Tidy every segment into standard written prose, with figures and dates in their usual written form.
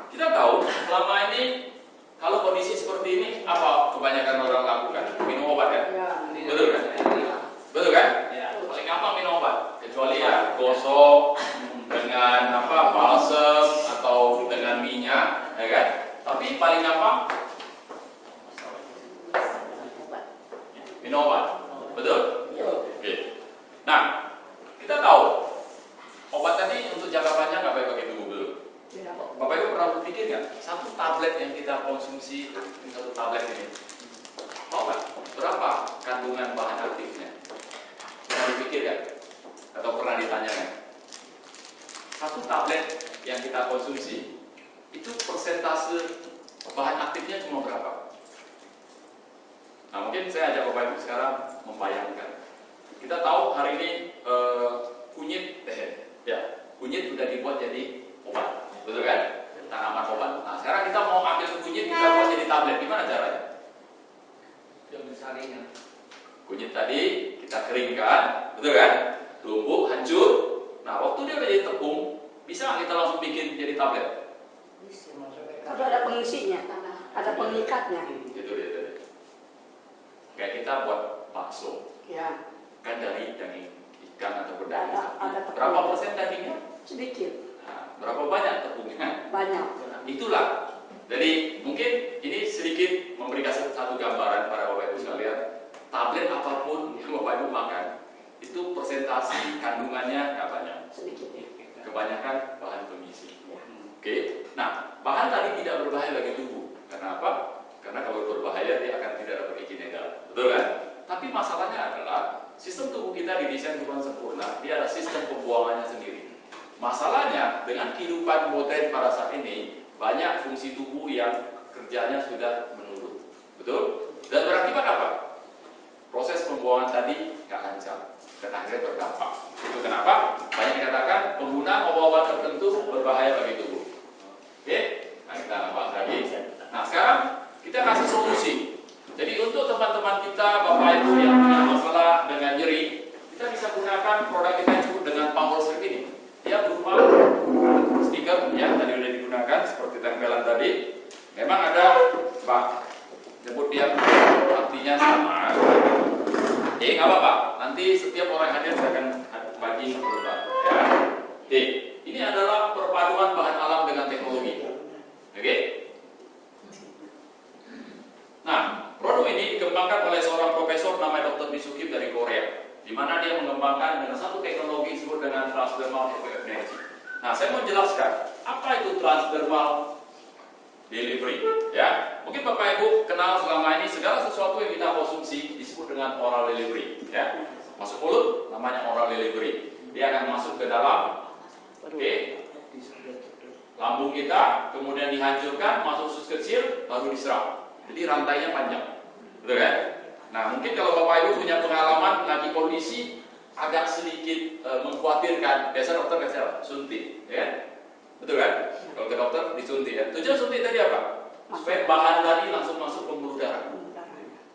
Kita tahu selama ini kalau kondisi seperti ini apa kebanyakan orang lakukan? Minum obat kan? Ya. Betul kan? Betul kan? Ya. Paling gampang minum obat, kecuali ya gosok dengan apa balsem atau dengan minyak, ya kan? Tapi paling gampang minum obat, betul? Oke. Nah, kita tahu obat tadi untuk jangka panjang nggak baik bagi tubuh, betul? Bapak Ibu pernah berpikir nggak? Satu tablet yang kita konsumsi, satu tablet ini, tahu nggak berapa kandungan bahan aktifnya? Pernah berpikir nggak? Atau pernah ditanyakan? Satu tablet yang kita konsumsi itu persentase bahan aktifnya cuma berapa? Nah, mungkin saya ajak Bapak Ibu sekarang membayangkan. Kita tahu hari ini kunyit sudah dibuat jadi obat, betul kan? Tanaman obat. Nah, sekarang kita mau ambil kunyit kita buat jadi tablet, gimana caranya? Yang misalnya Kunyit tadi kita keringkan, betul kan? Tumbuk, hancur. Nah, waktu dia udah jadi tepung, bisa nggak kita langsung bikin jadi tablet? Kalau ada pengisinya, ada pengikatnya. Itu dia. Kayak kita buat bakso, Ya, kan dari daging ikan atau berdaging sapi. ada Berapa tepung. persen dagingnya? Sedikit, Nah, berapa banyak tepungnya? banyak. Itulah. Jadi mungkin ini sedikit memberikan satu gambaran pada Bapak Ibu sekalian. Tablet apapun yang Bapak Ibu makan, itu persentase kandungannya nggak banyak. Sedikit. Kebanyakan bahan pengisi. Ya. Oke. Nah, bahan tadi tidak berbahaya bagi tubuh. Karena apa? Karena kalau berbahaya dia akan tidak dapat izin edar. Betul kan? Tapi masalahnya adalah sistem tubuh kita didesain bukan sempurna. Dia ada sistem pembuangannya sendiri. Masalahnya dengan kehidupan modern pada saat ini banyak fungsi tubuh yang kerjanya sudah menurun, betul? Dan berakibat apa? Proses pembuangan tadi nggak lancar, dan akhirnya berdampak. Itu kenapa banyak dikatakan penggunaan obat-obat tertentu berbahaya bagi tubuh. Oke? Nah, kita bahas lagi. Nah, sekarang kita kasih solusi. Jadi untuk teman-teman kita, Bapak Ibu yang punya masalah dengan nyeri, kita bisa gunakan produk kita yang disebut dengan Power Strip ini. Dia berupa stiker ya, tadi sudah digunakan seperti tempelan tadi. Memang ada nyebut dia artinya sama. Nggak apa-apa. Nanti setiap orang hadir saya akan bagi berbagi ya. Ini adalah perpaduan bahan alam dengan teknologi. Oke? Nah, produk ini dikembangkan oleh seorang profesor namanya Dr. Misuki dari Korea, di mana dia mengembangkan dengan satu teknologi disebut dengan transdermal energy. Nah, saya mau jelaskan apa itu transdermal delivery, ya. Mungkin Bapak Ibu kenal selama ini segala sesuatu yang kita konsumsi disebut dengan oral delivery, ya. Masuk mulut namanya oral delivery. Dia akan masuk ke dalam, lambung kita, kemudian dihancurkan, masuk usus kecil, baru diserap. Jadi rantainya panjang, betul kan? Nah, mungkin kalau Bapak Ibu punya pengalaman lagi kondisi agak sedikit mengkhawatirkan, biasa dokter kasih apa? Suntik, ya? Betul kan? Kalau ke dokter disuntik ya. Tujuan suntik tadi apa? Supaya bahan tadi langsung masuk pembuluh darah.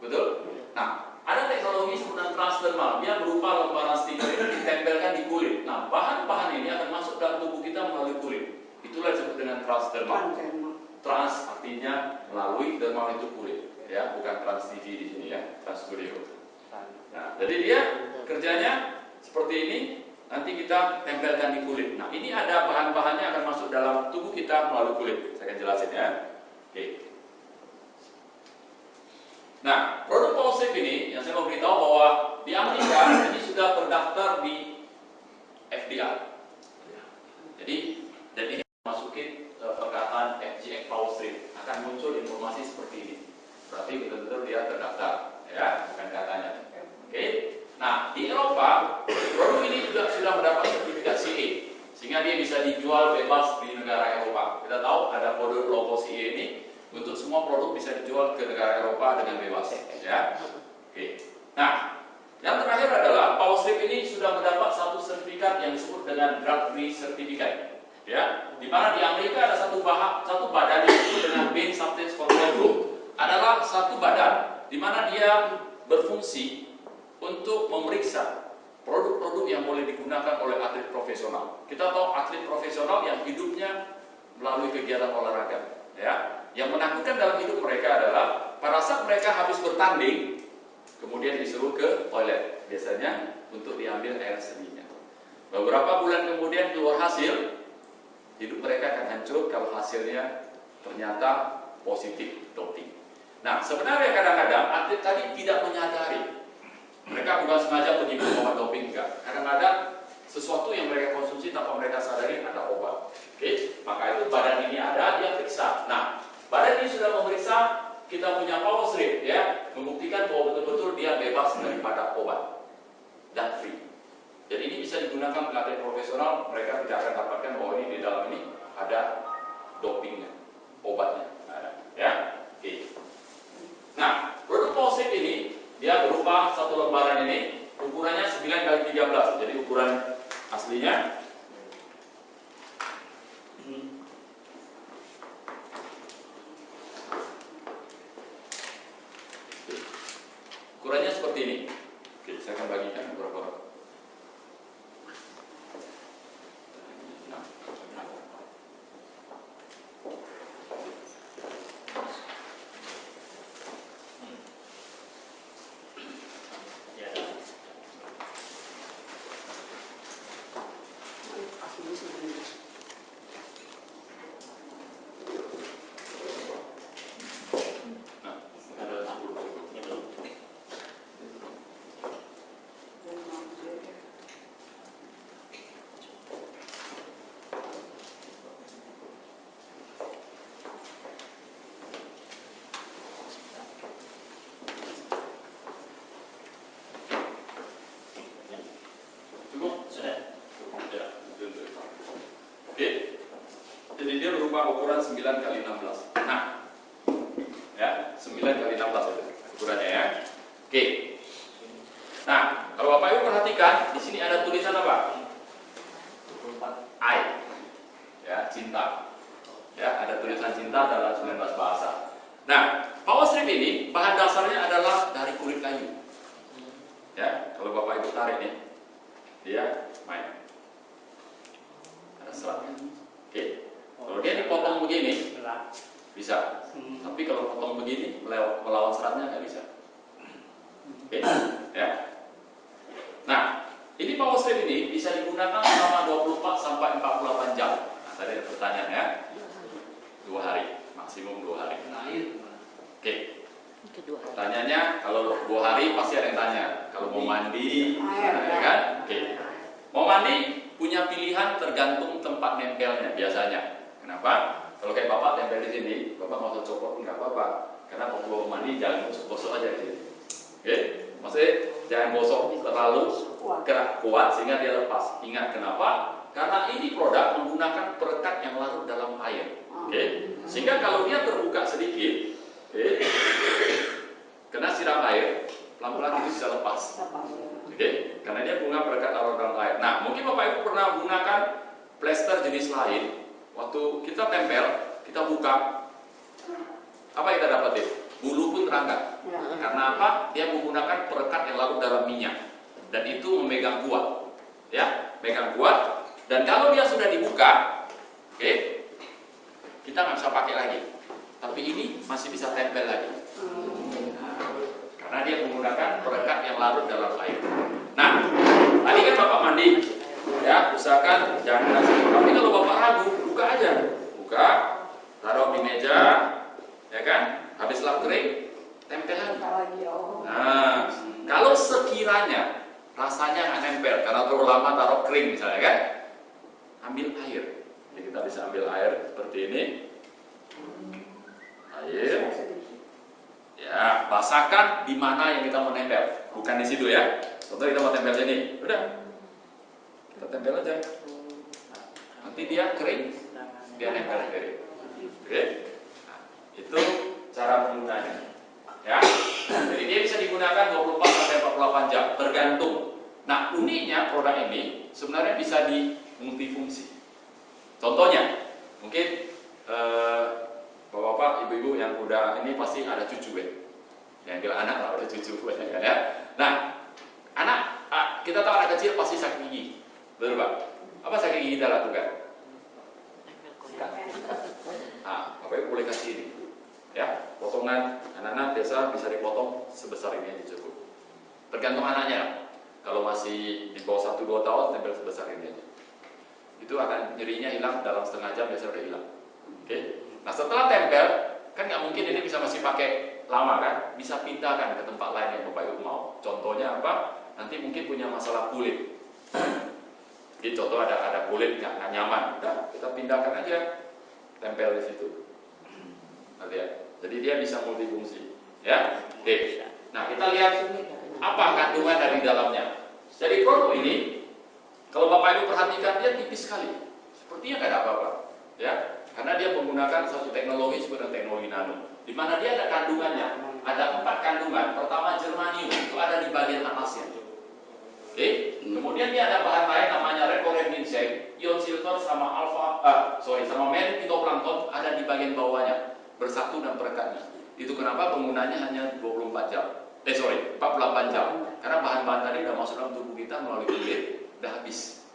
Betul? Nah, ada teknologi sebutan transdermal. Dia berupa lembaran stiker ini ditempelkan di kulit. Nah, bahan-bahan ini akan masuk dalam tubuh kita melalui kulit. Itulah disebut dengan transdermal. Trans artinya melalui, dermal itu kulit, ya, bukan Trans TV di sini ya, Trans Studio. Nah, jadi dia kerjanya seperti ini. Nanti kita tempelkan di kulit. Nah, ini ada bahan-bahannya akan masuk dalam tubuh kita melalui kulit. Saya akan jelasin ya. Oke. Nah, produk Power Strip ini yang saya mau beritahu bahwa di Amerika ini sudah terdaftar di FDA. Jadi, dan ini masukin perkataan FGX Power Strip akan muncul informasi seperti ini. Berarti betul-betul dia terdaftar, ya, bukan katanya. Oke. Nah, di Eropa produk ini juga sudah mendapat sertifikat CE, sehingga dia bisa dijual bebas di negara Eropa. Kita tahu ada kode logo CE ini untuk semua produk bisa dijual ke negara Eropa dengan bebas, ya. Oke. Nah, yang terakhir adalah Power Strip ini sudah mendapat satu sertifikat yang disebut dengan Drug Free Certificate, ya. Di mana di Amerika ada satu badan yang disebut dengan Main Substance Control Group, adalah satu badan di mana dia berfungsi untuk memeriksa produk-produk yang boleh digunakan oleh atlet profesional. Kita tahu atlet profesional yang hidupnya melalui kegiatan olahraga. Ya, yang menakutkan dalam hidup mereka adalah pada saat mereka habis bertanding, kemudian disuruh ke toilet, biasanya untuk diambil air seninya. Beberapa bulan kemudian keluar hasil, hidup mereka akan hancur kalau hasilnya ternyata positif doping. Nah, sebenarnya kadang-kadang atlet tadi tidak menyadari. Mereka bukan sengaja pergi minum obat doping, enggak. Kadang-kadang sesuatu yang mereka konsumsi tanpa mereka sadari ada obat. Oke, maka itu badan ini ada, dia periksa. Nah, badan ini sudah memeriksa, kita punya power strip, ya, membuktikan bahwa betul-betul dia bebas daripada obat dan free. Jadi ini bisa digunakan pelatih profesional, mereka tidak akan dapatkan bahwa ini di dalam ini ada dopingnya, obatnya, ya. Oke. Nah, produk power strip ini dia berupa satu lembaran ini, ukurannya 9x13, jadi ukuran aslinya. Ukurannya seperti ini. Oke, saya akan bagikan beberapa orang. Jadi dia berupa ukuran 9x16. Nah, ya, 9x16 itu ukurannya, ya. Oke. Nah, kalau Bapak Ibu perhatikan, di sini ada tulisan apa? I. Ya, cinta. Ya, ada tulisan cinta dalam 19 bahasa. Nah, power strip ini bahan dasarnya adalah dari kulit kayu. Ya, kalau Bapak Ibu tarik nih, dia main. Ada seratnya. Oke. Kalau dia dipotong begini, bisa. Tapi kalau potong begini, melawan seratnya nggak bisa. Oke, ya. Nah, ini power strip ini bisa digunakan selama 24 sampai 48 jam. Nah, tadi ada pertanyaan, ya. 2 hari, maksimum 2 hari. Oke. Pertanyaannya, kalau 2 hari pasti ada yang tanya. Kalau mau mandi, ya kan? Oke. Mau mandi punya pilihan tergantung tempat nempelnya biasanya. Kenapa? Kalau kayak Bapak tempel di sini, Bapak mau copot pun nggak apa-apa. Karena waktu mau mandi jangan gosok-gosok aja di sini. Oke? Maksudnya jangan gosok terlalu kuat sehingga dia lepas. Ingat kenapa? Karena ini produk menggunakan perekat yang larut dalam air. Oke? Sehingga kalau dia terbuka sedikit, kena siram air, pelan-pelan itu bisa lepas. Oke? Karena dia punya perekat larut dalam air. Nah, mungkin Bapak Ibu pernah menggunakan plester jenis lain. Waktu kita tempel, kita buka, apa yang kita dapatin? Bulu pun terangkat. Karena apa? Dia menggunakan perekat yang larut dalam minyak, dan itu memegang kuat, ya, megang kuat. Dan kalau dia sudah dibuka, oke, kita nggak bisa pakai lagi. Tapi ini masih bisa tempel lagi, karena dia menggunakan perekat yang larut dalam air. Nah, tadi kan Bapak mandi, ya, usahakan jangan kasih. Tapi kalau Bapak ragu, buka aja, buka, taruh di meja, ya kan? Habislah kering, tempel lagi. Nah, kalau sekiranya rasanya nggak nempel karena terlalu lama taruh kering misalnya, kan? Ambil air. Jadi kita bisa ambil air seperti ini, air, ya, basahkan di mana yang kita mau nempel, bukan di situ, ya. Contoh kita mau tempel sini, udah, kita tempel aja. Nanti dia kering, dia nempel sendiri. Oke, nah, itu cara penggunanya, ya. Jadi dia bisa digunakan 24 sampai 48 jam, tergantung. Nah, uniknya produk ini sebenarnya bisa di multifungsi. Contohnya, mungkin bapak-bapak, ibu-ibu yang udah ini pasti ada cucu, ya. Yang bilang anak lah, udah cucu, ya. Nah, anak, kita tahu anak kecil pasti sakit gigi, betul Pak? Apa sakit gigi kita lakukan? Bapak Ibu boleh kasih ini. Ya, potongan anak-anak biasa bisa dipotong sebesar ini aja cukup. Tergantung anaknya. Kalau masih di bawah 1-2 tahun, tempel sebesar ini aja. Itu akan nyerinya hilang dalam setengah jam, biasa udah hilang. Oke. Nah setelah tempel, kan nggak mungkin ini bisa masih pakai lama kan? Bisa pindahkan ke tempat lain yang Bapak Ibu mau. Contohnya apa? Nanti mungkin punya masalah kulit. Jadi contoh ada kulit nggak nyaman, udah kita pindahkan aja, tempel di situ. Lihat. Jadi dia bisa multifungsi. Ya. Oke. Nah kita lihat apa kandungan dari dalamnya. Jadi produk ini, kalau Bapak Ibu perhatikan dia tipis sekali, sepertinya nggak ada apa-apa, ya, karena dia menggunakan satu teknologi sebenarnya teknologi nano, di mana dia ada kandungannya, ada 4 kandungan. Pertama germanium itu ada di bagian atasnya, oke. Kemudian dia ada bahan lain namanya recoren ginseng, ion silver sama sama mercapitoplankton ada di bagian bawahnya, bersatu dan perekatnya. Itu kenapa penggunanya hanya 24 jam. 48 jam. Karena bahan-bahan tadi udah masuk dalam tubuh kita melalui kulit, udah habis.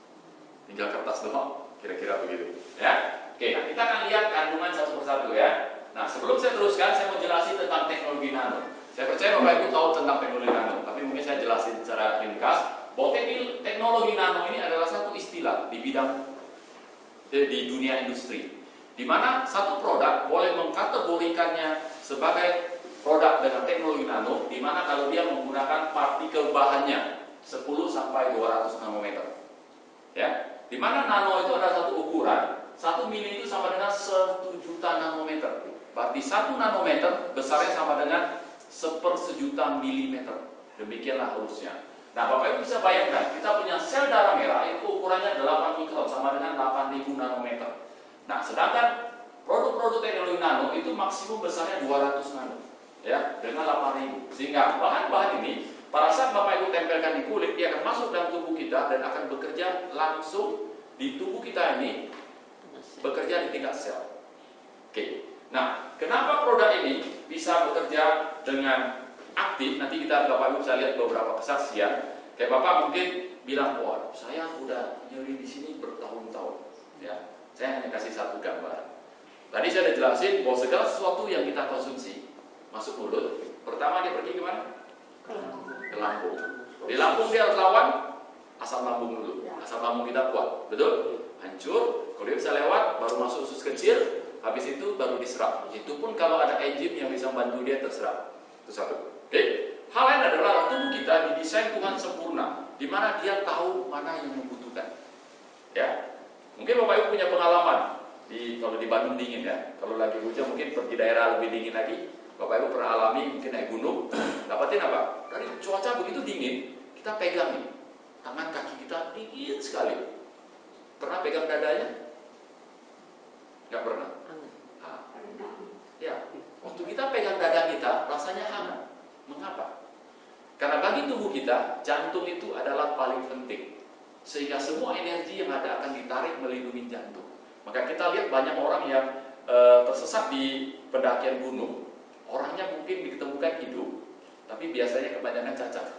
Tinggal kertas doang, kira-kira begitu. Ya. Oke, nah kita akan lihat kandungan satu persatu ya. Nah, sebelum saya teruskan, saya mau jelasin tentang teknologi nano. Saya percaya Bapak Ibu tahu tentang teknologi nano, tapi mungkin saya jelasin secara ringkas bahwa teknologi nano ini adalah satu istilah di bidang di dunia industri, di mana satu produk boleh mengkategorikannya sebagai produk dengan teknologi nano, di mana kalau dia menggunakan partikel bahannya 10 sampai 200 nanometer. Ya, di mana nano itu ada satu ukuran, 1 mili itu sama dengan 1 juta nanometer. Berarti 1 nanometer besarnya sama dengan 1/1000 milimeter. Demikianlah halusnya. Nah, Bapak Ibu bisa bayangkan, kita punya sel darah merah itu ukurannya 8 mikron sama dengan 8000 nanometer. Nah, sedangkan produk-produk teknologi nano itu maksimum besarnya 200 nano. Ya, dengan 8000. Sehingga bahan-bahan ini pada saat Bapak Ibu tempelkan di kulit, dia akan masuk dalam tubuh kita dan akan bekerja langsung di tubuh kita ini, bekerja di tingkat sel. Oke. Nah, kenapa produk ini bisa bekerja dengan aktif? Nanti Bapak Ibu bisa lihat beberapa kesaksian. Kayak Bapak mungkin bilang, wah, saya udah nyeri di sini bertahun-tahun. Ya, saya hanya kasih satu gambar. Tadi saya udah jelasin bahwa segala sesuatu yang kita konsumsi masuk mulut, pertama dia pergi kemana? Ke lambung. Di lambung dia harus lawan asam lambung dulu. Asam lambung kita kuat, betul? Hancur. Kalau dia bisa lewat, baru masuk usus kecil, habis itu baru diserap. Itu pun kalau ada enzim yang bisa bantu dia terserap. Itu satu. Oke. Hal lain adalah tubuh kita didesain Tuhan sempurna, di mana dia tahu mana yang membutuhkan. Ya. Mungkin Bapak Ibu punya pengalaman kalau di Bandung dingin ya. Kalau lagi hujan mungkin pergi daerah lebih dingin lagi. Bapak Ibu pernah alami mungkin naik gunung, dapatin apa? Dari cuaca begitu dingin, kita pegang nih, tangan kaki kita dingin sekali. Pernah pegang dadanya? Nggak pernah. Nah, ya, waktu kita pegang dada kita, rasanya hangat. Mengapa? Karena bagi tubuh kita, jantung itu adalah paling penting. Sehingga semua energi yang ada akan ditarik melindungi jantung. Maka kita lihat banyak orang yang tersesat di pendakian gunung. Orangnya mungkin ditemukan hidup, tapi biasanya kebanyakan cacat.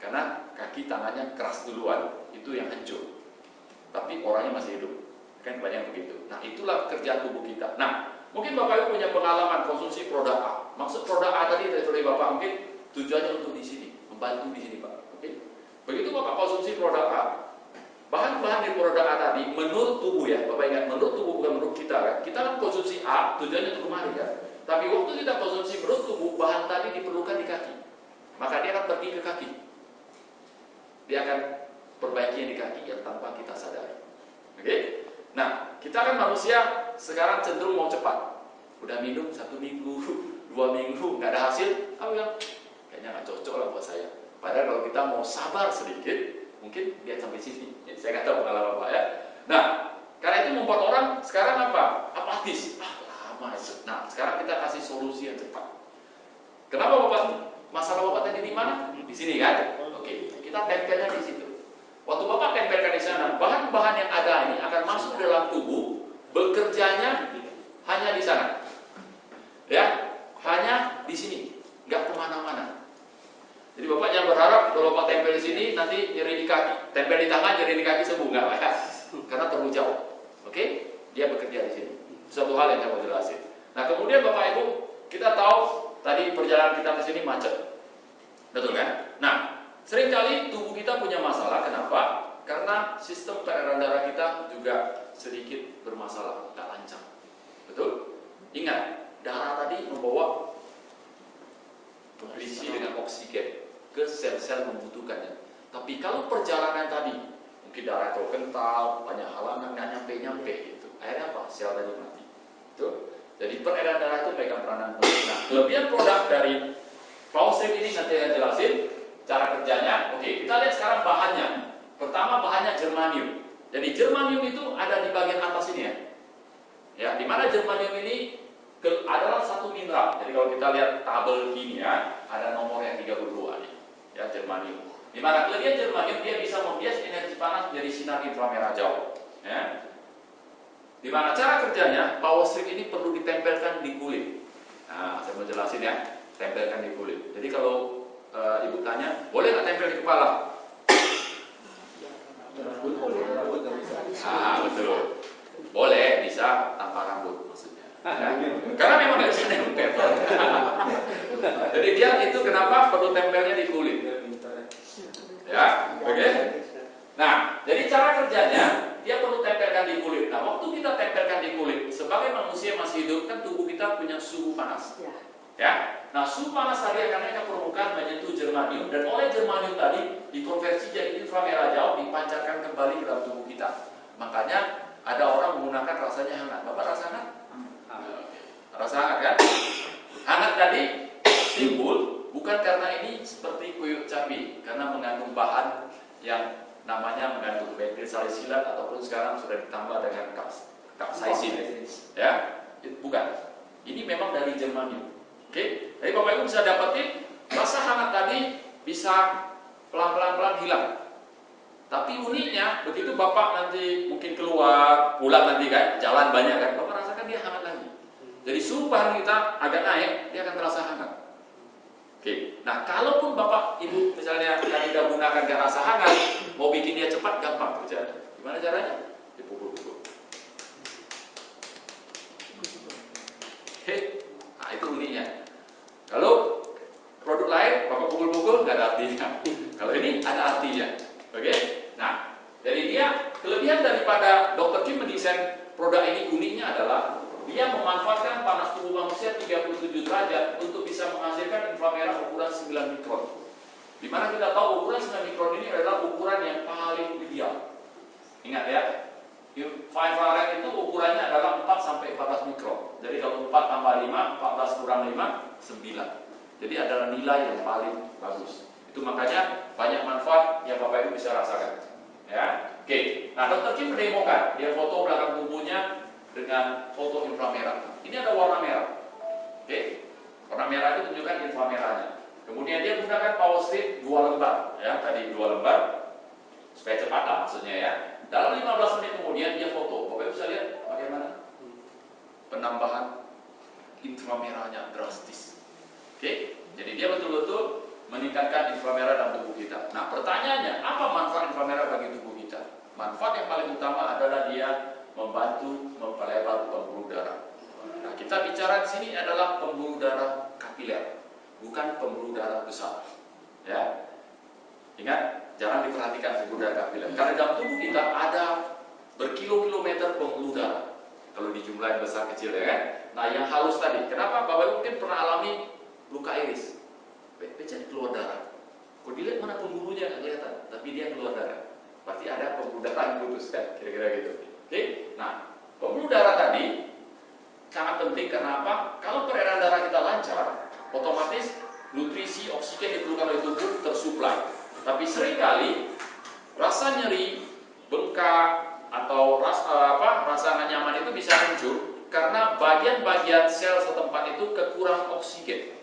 Karena kaki tangannya keras duluan, itu yang hancur. Tapi orangnya masih hidup. Kan kebanyakan begitu. Nah, itulah kerjaan tubuh kita. Nah, mungkin Bapak Ibu punya pengalaman konsumsi produk A. Maksud produk A tadi dari Bapak mungkin tujuannya untuk di sini, membantu di sini, Pak. Oke. Begitu Bapak konsumsi produk A, bahan-bahan di produk A tadi menurut tubuh ya, Bapak ingat menurut tubuh bukan menurut kita kan. Kita kan konsumsi A tujuannya untuk kemari kan. Tapi waktu kita konsumsi menurut tubuh, bahan tadi diperlukan di kaki. Maka dia akan pergi ke kaki. Dia akan perbaiki yang di kaki yang tanpa kita sadari. Oke? Nah, kita kan manusia sekarang cenderung mau cepat. Udah minum 1 minggu, 2 minggu, nggak ada hasil. Aku bilang, kayaknya nggak cocok lah buat saya. Padahal kalau kita mau sabar sedikit, mungkin dia sampai sini. Jadi saya nggak tahu pengalaman Pak ya. Nah, karena itu membuat orang sekarang apa? Apatis. Lama itu. Nah, sekarang kita kasih solusi yang cepat. Kenapa Bapak? Masalah Bapak tadi di mana? Di sini kan? Oke, kita tempelnya di situ. Waktu Bapak tempelkan di sana, bahan-bahan yang ada ini akan masuk dalam tubuh, bekerjanya hanya di sana. Ya, hanya di sini, nggak kemana-mana. Jadi Bapak jangan berharap kalau Bapak tempel di sini nanti nyeri di kaki, tempel di tangan nyeri di kaki sembuh, nggak ya? Karena terlalu jauh. Oke? Dia bekerja di sini. Satu hal yang saya mau jelasin. Nah kemudian Bapak Ibu, kita tahu tadi perjalanan kita ke sini macet, betul kan? Nah seringkali tubuh kita punya masalah, kenapa? Karena sistem peredaran darah kita juga sedikit bermasalah, tak lancar, betul? Ingat, darah tadi membawa berisi dengan oksigen ke sel-sel membutuhkannya. Tapi kalau perjalanan tadi mungkin darah terlalu kental, banyak halangan, nggak nyampe gitu. Akhirnya apa? Sel tadi mati. Betul? Jadi peredaran darah itu pegang peranan penting. Nah, kelebihan produk dari Powerstream ini nanti akan jelasin cara kerjanya. Oke, kita lihat sekarang bahannya. Pertama bahannya germanium. Jadi germanium itu ada di bagian atas ini ya. Ya, di mana germanium ini adalah satu mineral. Jadi kalau kita lihat tabel kimia, ada nomor yang 32 nih. Ya, germanium. Di mana kelebihan germanium dia bisa membias energi panas menjadi sinar inframerah jauh. Ya. Di mana cara kerjanya, Powerstream ini perlu ditempelkan di kulit. Nah, saya mau jelasin ya, tempelkan di kulit. Jadi kalau ibu tanya, boleh nggak tempel di kepala? Betul. Boleh, bisa tanpa rambut maksudnya. Ya. Karena memang nggak bisa nempel. Jadi dia itu kenapa perlu tempelnya di kulit. Ya, oke. Nah, jadi cara kerjanya dia perlu tempelkan di kulit. Nah, waktu kita tempelkan di kulit, sebagai manusia masih hidup kan tubuh kita punya suhu panas. Ya. Nah, suhu panas tadi akan naik ke permukaan menyentuh germanium dan oleh germanium tadi dikonversi jadi inframerah jauh, dipancarkan kembali ke dalam tubuh kita. Makanya ada orang menggunakan rasanya hangat. Bapak rasa hangat? Rasa hangat kan? Hangat tadi timbul bukan karena ini seperti kuyuk cabai, karena mengandung bahan yang namanya mengandung bentil salisilat ataupun sekarang sudah ditambah dengan capsaicin. Ya, bukan. Ini memang dari germanium. Oke, jadi Bapak Ibu bisa dapetin rasa hangat tadi bisa pelan-pelan hilang. Tapi uniknya begitu Bapak nanti mungkin keluar, pulang nanti kan, jalan banyak kan, Bapak rasakan dia hangat lagi. Jadi suhu bahan kita agak naik, dia akan terasa hangat. Oke, nah kalaupun Bapak Ibu misalnya tadi udah gunakan gak rasa hangat, mau bikin dia cepat gampang kerjanya. Gimana caranya? Dipukul-pukul. Oke, nah itu uniknya. Kalau produk lain Bapak pukul-pukul nggak ada artinya. Kalau ini ada artinya. Oke? Nah, jadi dia kelebihan daripada Dr. Kim mendesain produk ini uniknya adalah dia memanfaatkan panas tubuh manusia 37 derajat untuk bisa menghasilkan inframerah ukuran 9 mikron. Di mana kita tahu ukuran 9 mikron ini adalah ukuran yang paling ideal. Ingat ya, infrared itu ukurannya adalah 4 sampai 14 mikron. Jadi kalau 4 tambah 5, 14 kurang 5, 9. Jadi adalah nilai yang paling bagus. Itu makanya banyak manfaat yang Bapak Ibu bisa rasakan. Ya, oke. Nah, Dr. Kim mendemokan, dia foto belakang tubuhnya dengan foto inframerah. Ini ada warna merah. Oke. Warna merah itu tunjukkan inframerahnya. Kemudian dia gunakan Powerstream 2 lembar, ya, tadi 2 lembar supaya cepat lah maksudnya ya. Dalam 15 menit kemudian dia foto. Bapak bisa lihat bagaimana penambahan inframerahnya drastis. Oke. Jadi dia betul-betul meningkatkan inframerah dalam tubuh kita. Nah, pertanyaannya, apa manfaat inframerah bagi tubuh kita? Manfaat yang paling utama adalah dia membantu memperlebar pembuluh darah. Nah, kita bicara di sini adalah pembuluh darah kapiler, bukan pembuluh darah besar. Ya, ingat, jangan diperhatikan pembuluh darah kapiler. Karena dalam tubuh kita ada berkilo-kilometer pembuluh darah. Kalau dijumlahin besar kecil ya kan. Nah, yang halus tadi, kenapa Bapak mungkin pernah alami luka iris? Becek keluar darah. Kok dilihat mana pembuluhnya nggak kelihatan, tapi dia keluar darah. Berarti ada pembuluh darah yang putus kan, kira-kira gitu. Oke, nah pembuluh darah tadi sangat penting karena apa? Kalau peredaran darah kita lancar, otomatis nutrisi oksigen diperlukan oleh tubuh tersuplai. Tapi seringkali rasa nyeri, bengkak atau rasa nggak nyaman itu bisa muncul karena bagian-bagian sel setempat itu kekurangan oksigen.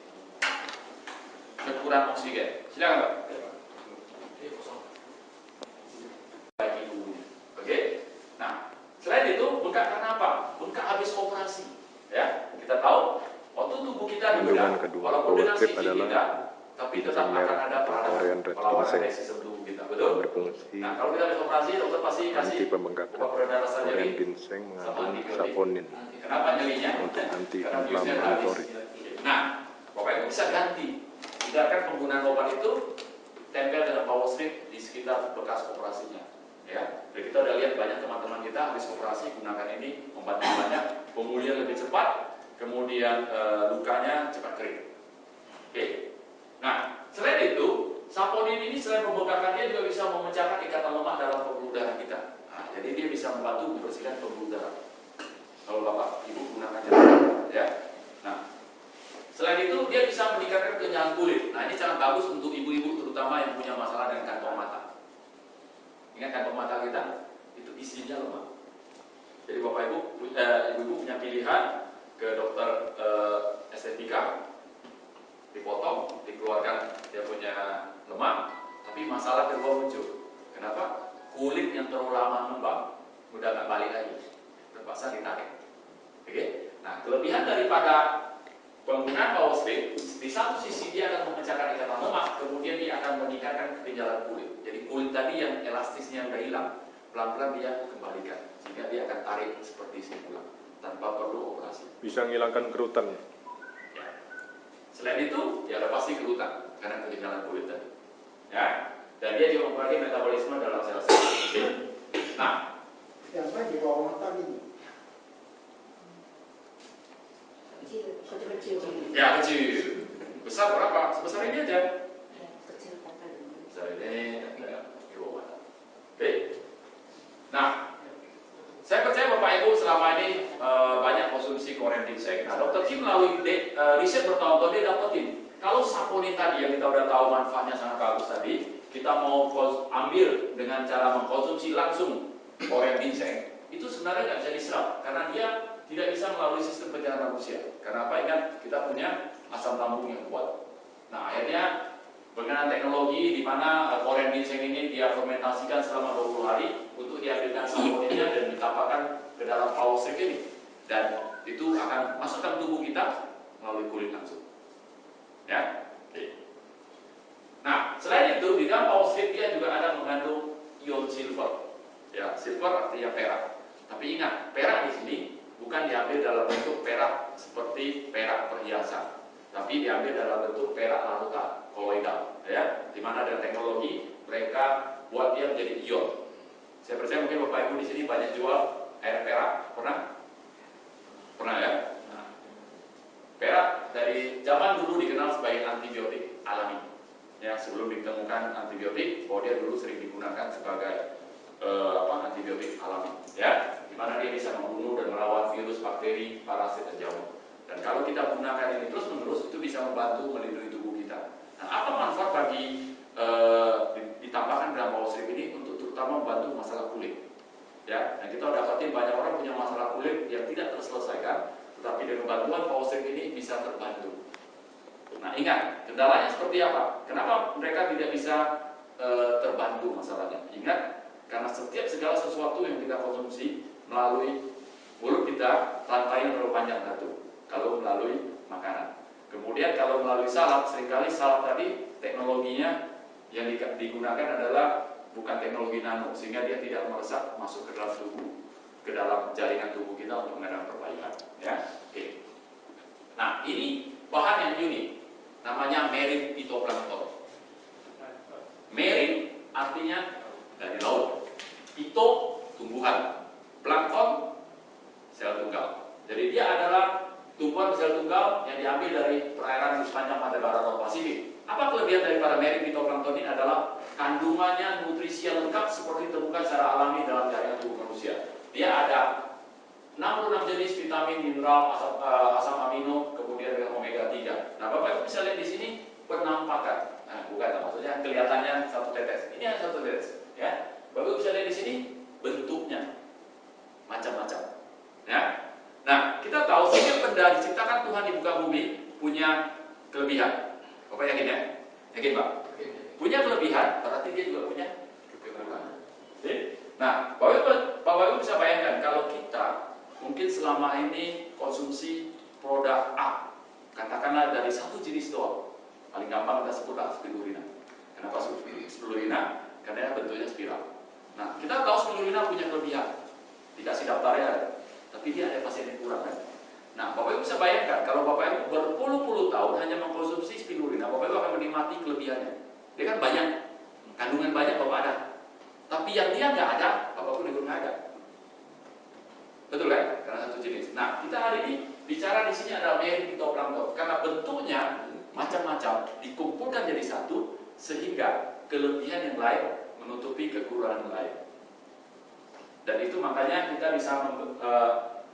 Kekurangan oksigen. Silakan Pak. Bagi tubuhnya. Oke. Nah, selain itu bengkak karena apa? Bengkak habis operasi. Ya, kita tahu waktu tubuh kita dibedah, walaupun dengan CT kita, tapi tetap akan ada peradangan. Melawan sistem tubuh tubuh kita, betul? Berfungsi Nah, kalau kita habis operasi, dokter pasti kasih anti pembengkakan. obat peredar rasa nyeri Korean ginseng sama mengandung antibiotik. saponin Kenapa nyerinya? untuk anti Karena biusnya udah habis. inflammatori. Nah, Bapak Ibu bisa ganti. Hindarkan penggunaan obat itu tempel dengan power strip di sekitar bekas operasinya. Ya, jadi kita udah lihat banyak teman-teman kita habis operasi gunakan ini membantu banyak, pemulihan lebih cepat, kemudian lukanya cepat kering. Oke. Nah, selain itu, saponin ini selain membengkakkan dia juga bisa memecahkan ikatan lemak dalam pembuluh darah kita. Nah, jadi dia bisa membantu membersihkan pembuluh darah. Kalau Bapak Ibu gunakannya, ya. Nah, selain itu dia bisa meningkatkan kenyamanan kulit. Nah, ini sangat bagus untuk ibu-ibu terutama yang punya masalah dengan kantong mata. Ingat kantong mata kita itu isinya lemak. Jadi Bapak Ibu, ibu-ibu punya pilihan ke dokter estetika, dipotong, dikeluarkan dia punya lemak, tapi masalah kedua muncul. Kenapa? Kulit yang terlalu lama ngembang udah nggak balik lagi, terpaksa ditarik. Oke? Nah, kelebihan daripada penggunaan power strip, di satu sisi dia akan memecahkan ikatan lemak, kemudian dia akan meningkatkan kekenyalan kulit. Jadi kulit tadi yang elastisnya udah hilang, pelan-pelan dia kembalikan, sehingga dia akan tarik seperti semula tanpa perlu operasi. Bisa menghilangkan kerutan. Ya. Selain itu, ya ada pasti kerutan karena kekenyalan kulit tadi. Ya, dan dia juga mempengaruhi metabolisme dalam sel-sel. Nah, yang baik di bawah mata ini. Kecil-kecil. ya kecil. Besar berapa? Sebesar ini aja. Kecil Besar ini ada di bawah mata. Oke. Nah, saya percaya Bapak Ibu selama ini banyak konsumsi Korean ginseng. Nah, Dr. Kim melalui riset bertahun-tahun dia dapetin kalau saponin tadi yang kita udah tahu manfaatnya sangat bagus tadi, kita mau ambil dengan cara mengkonsumsi langsung Korean ginseng, itu sebenarnya nggak bisa diserap karena dia tidak bisa melalui sistem pencernaan manusia. Karena apa? Ingat, kita punya asam lambung yang kuat. Nah, akhirnya dengan teknologi di mana Korean ginseng ini dia fermentasikan selama 20 hari untuk diambilkan saponinnya dan ditampakkan ke dalam power strip ini, dan itu akan masukkan tubuh kita melalui kulit langsung. Ya, oke. Nah, selain itu di dalam power strip dia juga ada mengandung ion silver. Ya, silver artinya perak. Tapi ingat, perak di sini bukan diambil dalam bentuk perak seperti perak perhiasan, tapi diambil dalam bentuk perak larutan, koloidal, ya, di mana ada teknologi mereka buat dia menjadi ion. Saya percaya mungkin Bapak Ibu di sini banyak jual air perak, pernah ya? Nah, perak dari zaman dulu dikenal sebagai antibiotik alami. Ya, sebelum ditemukan antibiotik, bahwa dia dulu sering digunakan sebagai antibiotik alami, ya, di mana dia bisa membunuh dan melawan virus, bakteri, parasit dan jamur. Dan kalau kita gunakan ini terus-menerus, itu bisa membantu melindungi tubuh kita. Nah, apa manfaat bagi ditambahkan dalam power strip ini untuk terutama membantu masalah kulit? Ya, dan kita dapatin banyak orang punya masalah kulit yang tidak terselesaikan, tetapi dengan bantuan power strip ini bisa terbantu. Nah, ingat, kendalanya seperti apa? Kenapa mereka tidak bisa terbantu masalahnya? Ingat, karena setiap segala sesuatu yang kita konsumsi melalui mulut kita, rantainya terlalu panjang satu. Kalau melalui makanan, kemudian kalau melalui salep, seringkali salep tadi teknologinya yang digunakan adalah bukan teknologi nano, sehingga dia tidak meresap masuk ke dalam tubuh, ke dalam jaringan tubuh kita untuk mengadakan perbaikan. Ya, oke. Nah, ini bahan yang unik, namanya marine phytoplankton. Marine artinya dari laut, phyto tumbuhan, plankton sel tunggal. Jadi dia adalah tumbuhan sel tunggal yang diambil dari perairan di sepanjang pantai barat Laut Pasifik. Apa kelebihan daripada marine phytoplankton ini adalah kandungannya nutrisi yang lengkap seperti ditemukan secara alami dalam jaringan tubuh manusia. Dia ada 66 jenis vitamin, mineral, asam amino, kemudian dengan omega 3. Nah, Bapak Ibu bisa lihat di sini penampakan. Nah, bukan, maksudnya kelihatannya satu tetes. Ini hanya satu tetes, ya. Bapak Ibu bisa lihat di sini bentuknya macam-macam. Ya. Nah, kita tahu setiap benda diciptakan Tuhan di muka bumi punya kelebihan. Bapak yakin ya? Yakin Pak? Punya kelebihan, berarti dia juga punya kekurangan. Nah, Bapak Ibu bisa bayangkan kalau kita mungkin selama ini konsumsi produk A, katakanlah dari satu jenis doang. Paling gampang kita sebutlah spirulina. Kenapa spirulina? karena bentuknya spiral. Nah, kita tahu spirulina punya kelebihan, dikasih daftarnya, tapi dia ada pasien yang kurang kan. Nah, Bapak Ibu bisa bayangkan kalau Bapak Ibu berpuluh-puluh tahun hanya mengkonsumsi spirulina, Bapak Ibu akan menikmati kelebihannya. Dia kan banyak, kandungan banyak Bapak ada, tapi yang dia nggak ada, Bapak pun ikut nggak ada. Betul kan? Karena satu jenis. Nah, kita hari ini bicara di sini adalah marine phytoplankton karena bentuknya macam-macam dikumpulkan jadi satu sehingga kelebihan yang lain menutupi kekurangan lain. Dan itu makanya kita bisa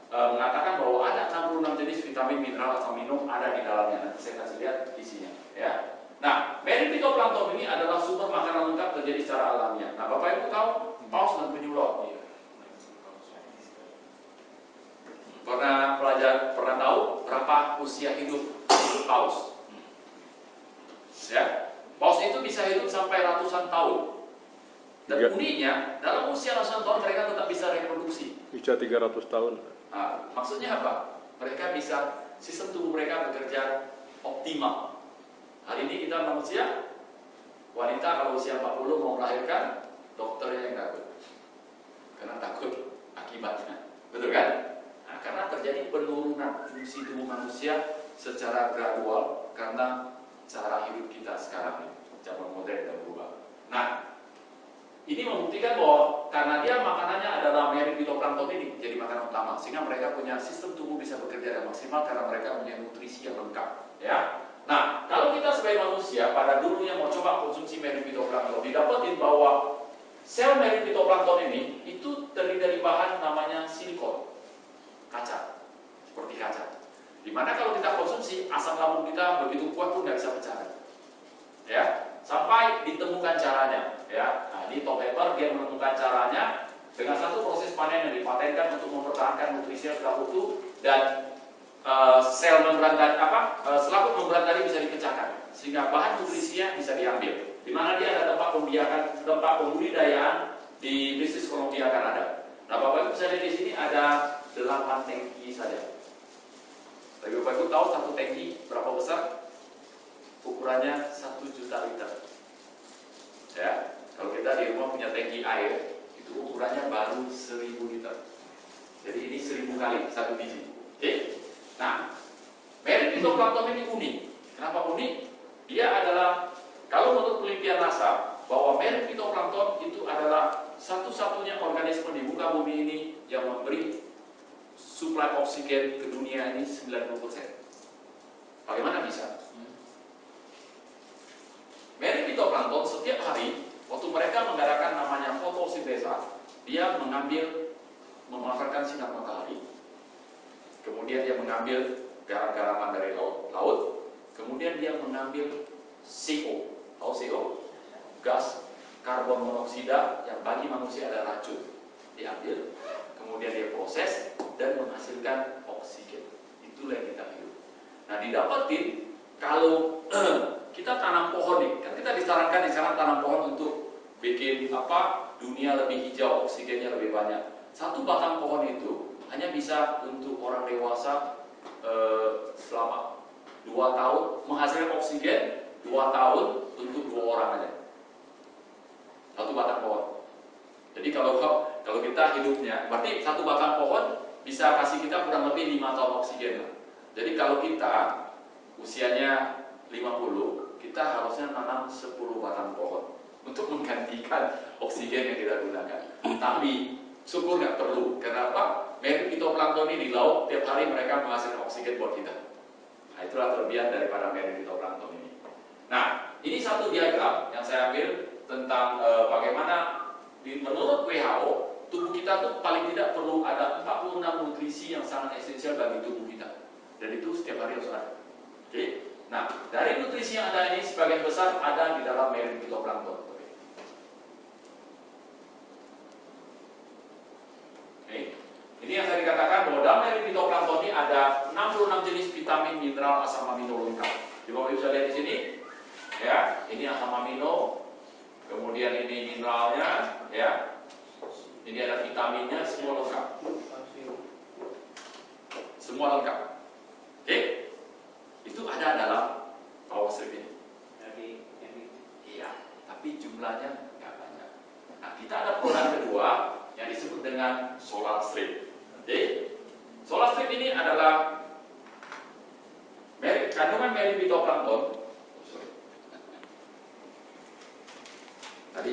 mengatakan bahwa ada 66 jenis vitamin, mineral, asam amino ada di dalamnya. Nanti saya kasih lihat isinya, ya. Nah, marine phytoplankton ini adalah sumber makanan lengkap terjadi secara alamiah. Nah, Bapak Ibu tahu paus dan penyu laut. Pernah tahu berapa usia hidup paus? Ya, paus itu bisa hidup sampai ratusan tahun. Dan uniknya, dalam usia ratusan tahun mereka tetap bisa reproduksi. Bisa 300 tahun. Nah, maksudnya apa? Mereka bisa, sistem tubuh mereka bekerja optimal. Hari ini kita manusia, wanita kalau usia 40 mau melahirkan, dokternya yang takut. Karena takut akibatnya. Betul kan? Nah, karena terjadi penurunan fungsi tubuh manusia secara gradual karena cara hidup kita sekarang ini, zaman modern dan berubah. Nah, ini membuktikan bahwa karena dia makanannya adalah marine phytoplankton ini jadi makanan utama, sehingga mereka punya sistem tubuh bisa bekerja dengan maksimal karena mereka punya nutrisi yang lengkap. Ya. Nah, kalau kita sebagai manusia pada dulunya mau coba konsumsi marine phytoplankton, didapatin bahwa sel marine phytoplankton ini itu terdiri dari bahan namanya silikon, kaca, seperti kaca. Dimana kalau kita konsumsi asam lambung kita begitu kuat pun nggak bisa pecah. Ya, sampai ditemukan caranya. Ya, nah ini Tom Pepper dia menemukan caranya dengan satu proses panen yang dipatenkan untuk mempertahankan nutrisi yang sudah utuh dan sel membran tadi selaput membran tadi bisa dipecahkan sehingga bahan nutrisinya bisa diambil. Di mana dia ada tempat pembudidayaan di British Columbia Kanada. Nah, Bapak Ibu bisa lihat di sini ada 8 tangki saja. Tapi Bapak Ibu tahu satu tangki berapa besar? Ukurannya 1 juta liter. Ya, kalau kita di rumah punya tangki air, itu ukurannya baru 1000 liter. Jadi ini 1000 kali satu biji. Oke? Nah, marine phytoplankton ini unik. Kenapa unik? Dia adalah, kalau menurut penelitian NASA, bahwa marine phytoplankton itu adalah satu-satunya organisme di muka bumi ini yang memberi suplai oksigen ke dunia ini 90%. Bagaimana bisa? Marine phytoplankton setiap hari, waktu mereka mengadakan namanya fotosintesa, dia memanfaatkan sinar matahari, kemudian dia mengambil garam-garaman dari laut, kemudian dia mengambil CO, tahu CO? Gas karbon monoksida yang bagi manusia ada racun, diambil, kemudian dia proses dan menghasilkan oksigen. Itulah yang kita hidup. Nah, didapatin kalau kita tanam pohon nih, kan kita disarankan di sana tanam pohon untuk bikin dunia lebih hijau, oksigennya lebih banyak. Satu batang pohon itu hanya bisa untuk orang dewasa selama 2 tahun menghasilkan oksigen 2 tahun untuk 2 orang aja. Satu batang pohon. Jadi kalau kita hidupnya, berarti satu batang pohon bisa kasih kita kurang lebih 5 tahun oksigen. Jadi kalau kita usianya 50, kita harusnya nanam 10 batang pohon untuk menggantikan oksigen yang kita gunakan. Tapi syukur nggak perlu. Kenapa? Marine phytoplankton ini di laut tiap hari mereka menghasilkan oksigen buat kita. Nah, itulah kelebihan daripada marine phytoplankton ini. Nah, ini satu diagram yang saya ambil tentang bagaimana menurut WHO tubuh kita tuh paling tidak perlu ada 46 nutrisi yang sangat esensial bagi tubuh kita. Dan itu setiap hari harus ada. Oke? Nah, dari nutrisi yang ada ini sebagian besar ada di dalam marine phytoplankton. Oke. Ini yang saya dikatakan bahwa dalam marine phytoplankton ini ada 66 jenis vitamin, mineral, asam amino lengkap. Coba bisa lihat di sini. Ya, ini asam amino, kemudian ini mineralnya, ya. Ini ada vitaminnya, semua lengkap. Semua lengkap. Oke? Itu ada dalam power strip ini. Iya, tapi jumlahnya nggak banyak. kandungan meri fitoplankton